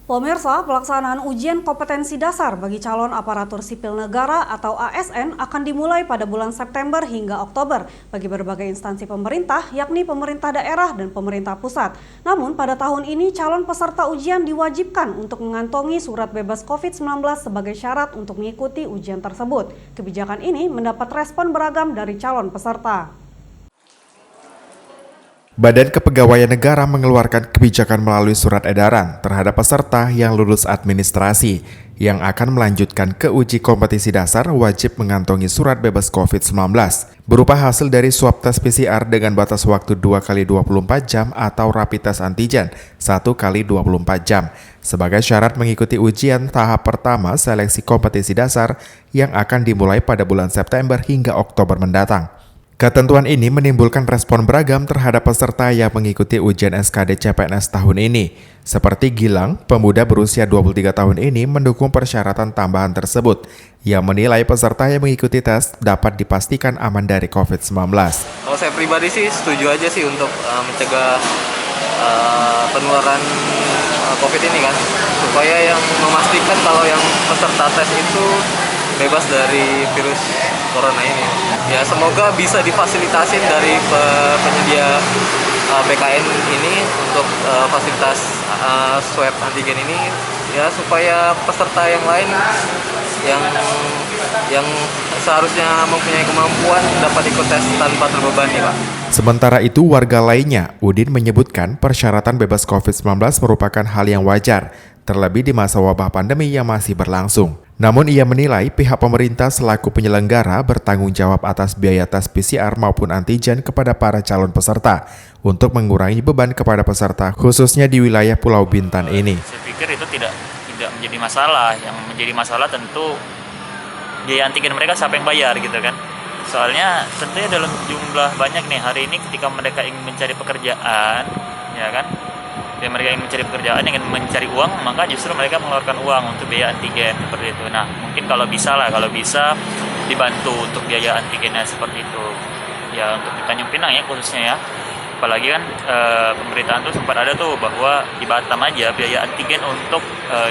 Pemirsa, pelaksanaan ujian kompetensi dasar bagi calon aparatur sipil negara atau ASN akan dimulai pada bulan September hingga Oktober bagi berbagai instansi pemerintah, yakni pemerintah daerah dan pemerintah pusat. Namun pada tahun ini calon peserta ujian diwajibkan untuk mengantongi surat bebas COVID-19 sebagai syarat untuk mengikuti ujian tersebut. Kebijakan ini mendapat respon beragam dari calon peserta. Badan Kepegawaian Negara mengeluarkan kebijakan melalui surat edaran terhadap peserta yang lulus administrasi yang akan melanjutkan ke uji kompetisi dasar wajib mengantongi surat bebas COVID-19 berupa hasil dari swab tes PCR dengan batas waktu 2x24 jam atau rapid test antigen 1x24 jam sebagai syarat mengikuti ujian tahap pertama seleksi kompetisi dasar yang akan dimulai pada bulan September hingga Oktober mendatang. Ketentuan ini menimbulkan respon beragam terhadap peserta yang mengikuti ujian SKD CPNS tahun ini. Seperti Gilang, pemuda berusia 23 tahun ini mendukung persyaratan tambahan tersebut yang menilai peserta yang mengikuti tes dapat dipastikan aman dari COVID-19. Kalau saya pribadi sih setuju aja sih untuk mencegah penularan COVID ini kan, supaya yang memastikan kalau yang peserta tes itu bebas dari virus corona ini. Ya semoga bisa difasilitasin dari penyedia BKN ini untuk fasilitas swab antigen ini ya, supaya peserta yang lain yang seharusnya mempunyai kemampuan dapat ikut tes tanpa terbebani, Pak. Sementara itu, warga lainnya, Udin menyebutkan persyaratan bebas COVID-19 merupakan hal yang wajar, terlebih di masa wabah pandemi yang masih berlangsung. Namun ia menilai pihak pemerintah selaku penyelenggara bertanggung jawab atas biaya tes PCR maupun antigen kepada para calon peserta untuk mengurangi beban kepada peserta khususnya di wilayah Pulau Bintan ini. Saya pikir itu tidak menjadi masalah. Yang menjadi masalah tentu biaya antigen mereka siapa yang bayar gitu kan. Soalnya tentunya dalam jumlah banyak nih hari ini ketika mereka ingin mencari pekerjaan, ya kan? Dan mereka ingin mencari pekerjaan, ingin mencari uang, maka justru mereka mengeluarkan uang untuk biaya antigen seperti itu. Nah, mungkin kalau bisa dibantu untuk biaya antigennya seperti itu. Ya untuk di Tanjung Pinang ya khususnya ya. Apalagi kan pemberitaan tuh sempat ada tuh bahwa di Batam aja biaya antigen untuk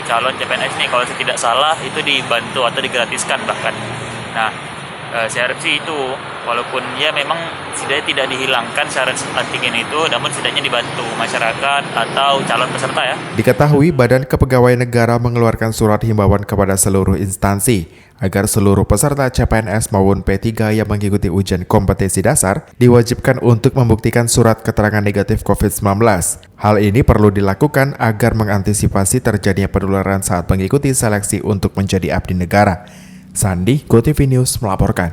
calon CPNS nih kalau saya tidak salah itu dibantu atau digratiskan bahkan. Nah, saya harap sih itu walaupun ya memang tidak dihilangkan syarat antigen itu, namun setidaknya dibantu masyarakat atau calon peserta ya. Diketahui Badan Kepegawaian Negara mengeluarkan surat himbauan kepada seluruh instansi agar seluruh peserta CPNS maupun P3 yang mengikuti ujian kompetensi dasar diwajibkan untuk membuktikan surat keterangan negatif COVID-19. Hal ini perlu dilakukan agar mengantisipasi terjadinya penularan saat mengikuti seleksi untuk menjadi abdi negara. Sandi, GoTV News melaporkan.